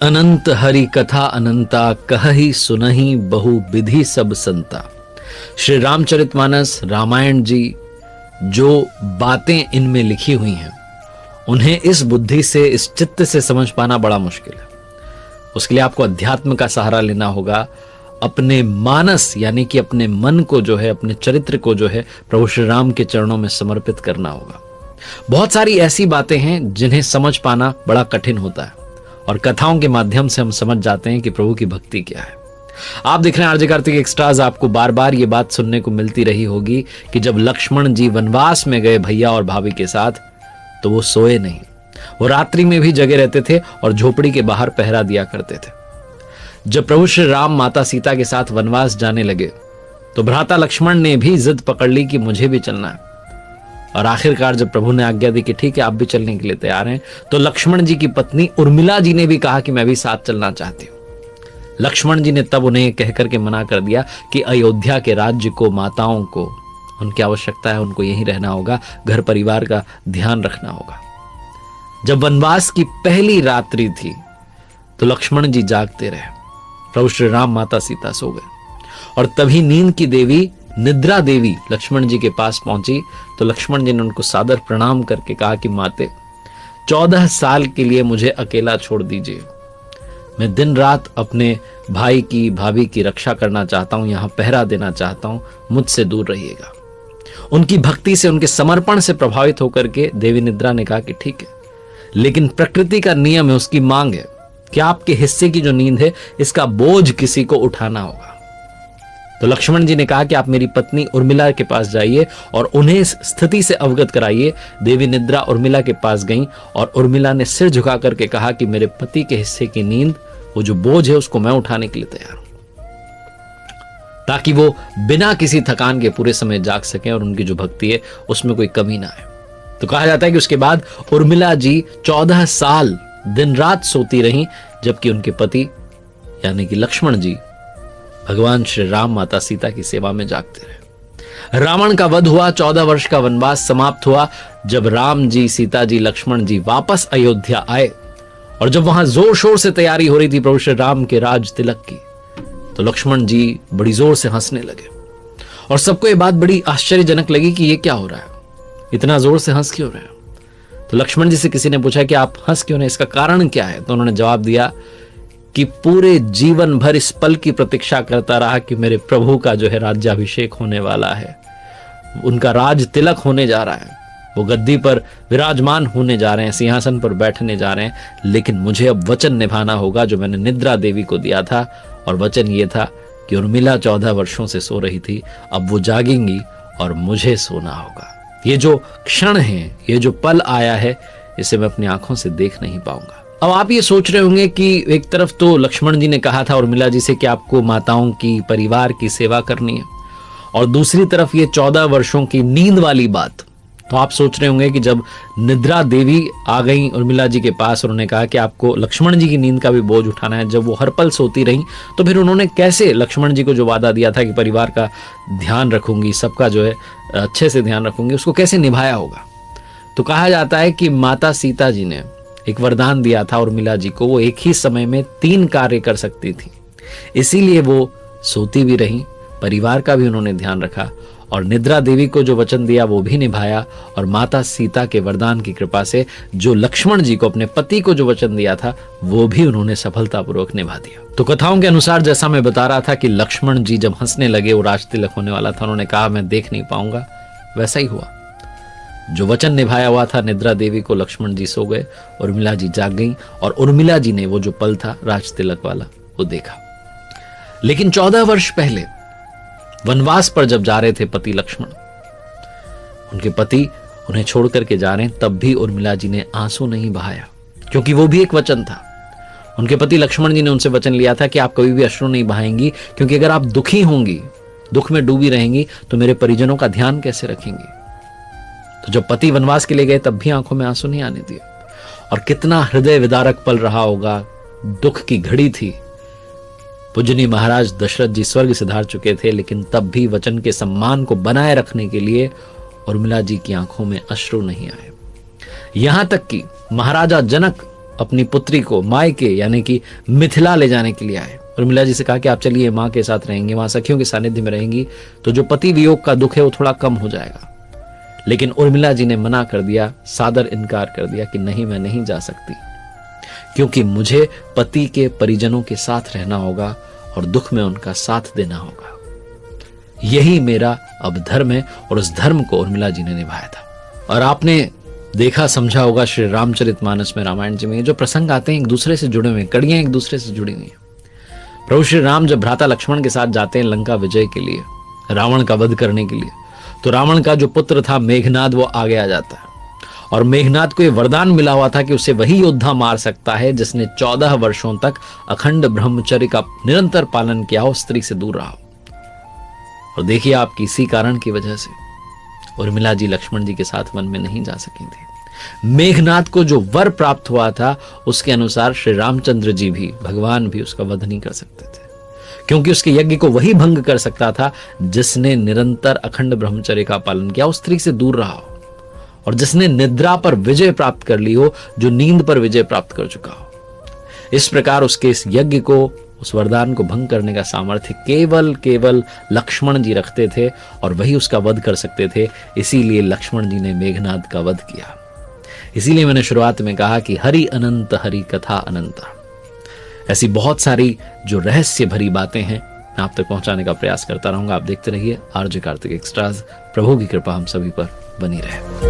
अनंत हरि कथा अनंता कहहि सुनहि बहु विधि सब संता। श्री रामचरितमानस रामायण जी जो बातें इनमें लिखी हुई हैं उन्हें इस बुद्धि से, इस चित्त से समझ पाना बड़ा मुश्किल है। उसके लिए आपको अध्यात्म का सहारा लेना होगा। अपने मानस यानी कि अपने मन को जो है, अपने चरित्र को जो है प्रभु श्री राम के चरणों में समर्पित करना होगा। बहुत सारी ऐसी बातें हैं जिन्हें समझ पाना बड़ा कठिन होता है और कथाओं के माध्यम से हम समझ जाते हैं कि प्रभु की भक्ति क्या है। आप देख रहे हैं आरजे कार्तिक एक्स्ट्राज। आपको बार बार ये बात सुनने को मिलती रही होगी कि जब लक्ष्मण जी वनवास में गए भैया और भाभी के साथ, तो वो सोए नहीं। वो रात्रि में भी जगे रहते थे और झोपड़ी के बाहर पहरा दिया करते थे। जब प्रभु श्री राम माता सीता के साथ वनवास जाने लगे तो भ्राता लक्ष्मण ने भी जिद पकड़ ली कि मुझे भी चलना है। और आखिरकार जब प्रभु ने आज्ञा दी कि ठीक है आप भी चलने के लिए तैयार हैं, तो लक्ष्मण जी की पत्नी उर्मिला जी ने भी कहा कि मैं भी साथ चलना चाहती हूं। लक्ष्मण जी ने तब उन्हें कह करके मना कर दिया कि अयोध्या के राज्य को, माताओं को उनकी आवश्यकता है, उनको यहीं रहना होगा, घर परिवार का ध्यान रखना होगा। जब वनवास की पहली रात्रि थी तो लक्ष्मण जी जागते रहे, प्रभु श्री राम माता सीता सो गए और तभी नींद की देवी निद्रा देवी लक्ष्मण जी के पास पहुंची। तो लक्ष्मण जी ने उनको सादर प्रणाम करके कहा कि माते, 14 साल के लिए मुझे अकेला छोड़ दीजिए। मैं दिन रात अपने भाई की, भाभी की रक्षा करना चाहता हूं, यहां पहरा देना चाहता हूं, मुझसे दूर रहिएगा। उनकी भक्ति से, उनके समर्पण से प्रभावित होकर के देवी निद्रा ने कहा कि ठीक है, लेकिन प्रकृति का नियम है, उसकी मांग है कि आपके हिस्से की जो नींद है इसका बोझ किसी को उठाना होगा। तो लक्ष्मण जी ने कहा कि आप मेरी पत्नी उर्मिला के पास जाइए और उन्हें इस स्थिति से अवगत कराइए। देवी निद्रा उर्मिला के पास गईं और उर्मिला ने सिर झुका करके कहा कि मेरे पति के हिस्से की नींद, वो जो बोझ है उसको मैं उठाने के लिए तैयार हूं, ताकि वो बिना किसी थकान के पूरे समय जाग सकें और उनकी जो भक्ति है उसमें कोई कमी ना आए। तो कहा जाता है कि उसके बाद उर्मिला जी 14 साल दिन रात सोती रहीं, जबकि उनके पति यानी कि लक्ष्मण जी भगवान श्री राम माता सीता की सेवा में जागते रहे। रावण का वध हुआ, 14 वर्ष का वनवास समाप्त हुआ। जब राम जी, सीता जी, लक्ष्मण जी वापस अयोध्या आए और जब वहां जोर शोर से तैयारी हो रही थी प्रभु श्री राम के राज तिलक की, तो लक्ष्मण जी बड़ी जोर से हंसने लगे और सबको ये बात बड़ी आश्चर्यजनक लगी कि ये क्या हो रहा है, इतना जोर से हंस क्यों रहे हैं। तो लक्ष्मण जी से किसी ने पूछा कि आप हंस क्यों रहे, इसका कारण क्या है। तो उन्होंने जवाब दिया कि पूरे जीवन भर इस पल की प्रतीक्षा करता रहा कि मेरे प्रभु का जो है राज्याभिषेक होने वाला है, उनका राज तिलक होने जा रहा है, वो गद्दी पर विराजमान होने जा रहे हैं, सिंहासन पर बैठने जा रहे हैं, लेकिन मुझे अब वचन निभाना होगा जो मैंने निद्रा देवी को दिया था। और वचन ये था कि उर्मिला 14 वर्षों से सो रही थी, अब वो जागेंगी और मुझे सोना होगा। ये जो क्षण है, ये जो पल आया है, इसे मैं अपनी आंखों से देख नहीं पाऊंगा। अब आप ये सोच रहे होंगे कि एक तरफ तो लक्ष्मण जी ने कहा था उर्मिला जी से कि आपको माताओं की, परिवार की सेवा करनी है, और दूसरी तरफ ये 14 वर्षों की नींद वाली बात। तो आप सोच रहे होंगे कि जब निद्रा देवी आ गई उर्मिला जी के पास और उन्होंने कहा कि आपको लक्ष्मण जी की नींद का भी बोझ उठाना है, जब वो हर पल सोती रहीं, तो फिर उन्होंने कैसे लक्ष्मण जी को जो वादा दिया था कि परिवार का ध्यान रखूंगी, सबका जो है अच्छे से ध्यान रखूंगी, उसको कैसे निभाया होगा। तो कहा जाता है कि माता सीता जी ने एक वरदान दिया था उर्मिला जी को, वो एक ही समय में 3 कार्य कर सकती थी, इसीलिए वो सोती भी रहीं, परिवार का भी उन्होंने ध्यान रखा और निद्रा देवी को जो वचन दिया वो भी निभाया, और माता सीता के वरदान की कृपा से जो लक्ष्मण जी को, अपने पति को जो वचन दिया था, वो भी उन्होंने सफलतापूर्वक निभा दिया। तो कथाओं के अनुसार जैसा मैं बता रहा था कि लक्ष्मण जी जब हंसने लगे, वो राज तिलक होने वाला था, उन्होंने कहा मैं देख नहीं पाऊंगा, वैसा ही हुआ। जो वचन निभाया हुआ था निद्रा देवी को, लक्ष्मण जी सो गए, उर्मिला जी जाग गईं और उर्मिला जी ने वो जो पल था राज तिलक वाला वो देखा। लेकिन 14 वर्ष पहले वनवास पर जब जा रहे थे पति लक्ष्मण, उनके पति उन्हें छोड़ करके जा रहे हैं, तब भी उर्मिला जी ने आंसू नहीं बहाया, क्योंकि वो भी एक वचन था। उनके पति लक्ष्मण जी ने उनसे वचन लिया था कि आप कभी भी अश्रु नहीं बहाएंगी, क्योंकि अगर आप दुखी होंगी, दुख में डूबी रहेंगी, तो मेरे परिजनों का ध्यान कैसे रखेंगी। तो जब पति वनवास के लिए गए तब भी आंखों में आंसू नहीं आने दिए, और कितना हृदय विदारक पल रहा होगा। दुख की घड़ी थी, पूजनीय महाराज दशरथ जी स्वर्ग सिधार चुके थे, लेकिन तब भी वचन के सम्मान को बनाए रखने के लिए उर्मिला जी की आंखों में अश्रु नहीं आए। यहां तक कि महाराजा जनक अपनी पुत्री को मायके यानी कि मिथिला ले जाने के लिए आए। उर्मिला जी से कहा कि आप चलिए, माँ के साथ रहेंगे, वहां सखियों के सानिध्य में रहेंगी तो जो पति वियोग का दुख है वो थोड़ा कम हो जाएगा। लेकिन उर्मिला जी ने मना कर दिया, सादर इनकार कर दिया कि नहीं, मैं नहीं जा सकती, क्योंकि मुझे पति के परिजनों के साथ रहना होगा और दुख में उनका साथ देना होगा। यही मेरा अब धर्म है और उस धर्म को उर्मिला जी ने निभाया था। और आपने देखा समझा होगा श्री रामचरितमानस में, रामायण जी में जो प्रसंग आते हैं एक दूसरे से जुड़े हुए, कड़ियां एक दूसरे से जुड़ी हुई हैं। प्रभु श्री राम जब भ्राता लक्ष्मण के साथ जाते हैं लंका विजय के लिए, रावण का वध करने के लिए, तो रावण का जो पुत्र था मेघनाद वो आगे आ जाता है और मेघनाद को ये वरदान मिला हुआ था कि उसे वही योद्धा मार सकता है जिसने 14 वर्षों तक अखंड ब्रह्मचर्य का निरंतर पालन किया हो, स्त्री से दूर रहा हो। और देखिए आप किसी कारण की वजह से उर्मिला जी लक्ष्मण जी के साथ वन में नहीं जा सकी थी। मेघनाद को जो वर प्राप्त हुआ था उसके अनुसार श्री रामचंद्र जी भी, भगवान भी उसका वध नहीं कर सकते थे, क्योंकि उसके यज्ञ को वही भंग कर सकता था जिसने निरंतर अखंड ब्रह्मचर्य का पालन किया, उस स्त्री से दूर रहा हो और जिसने निद्रा पर विजय प्राप्त कर ली हो, जो नींद पर विजय प्राप्त कर चुका हो। इस प्रकार उसके इस यज्ञ को, उस वरदान को भंग करने का सामर्थ्य केवल लक्ष्मण जी रखते थे और वही उसका वध कर सकते थे। इसीलिए लक्ष्मण जी ने मेघनाद का वध किया। इसीलिए मैंने शुरुआत में कहा कि हरि अनंत, हरि कथा अनंत। ऐसी बहुत सारी जो रहस्य भरी बातें हैं मैं आप तक पहुंचाने का प्रयास करता रहूंगा। आप देखते रहिए आरजे कार्तिक एक्स्ट्राज। प्रभु की कृपा हम सभी पर बनी रहे।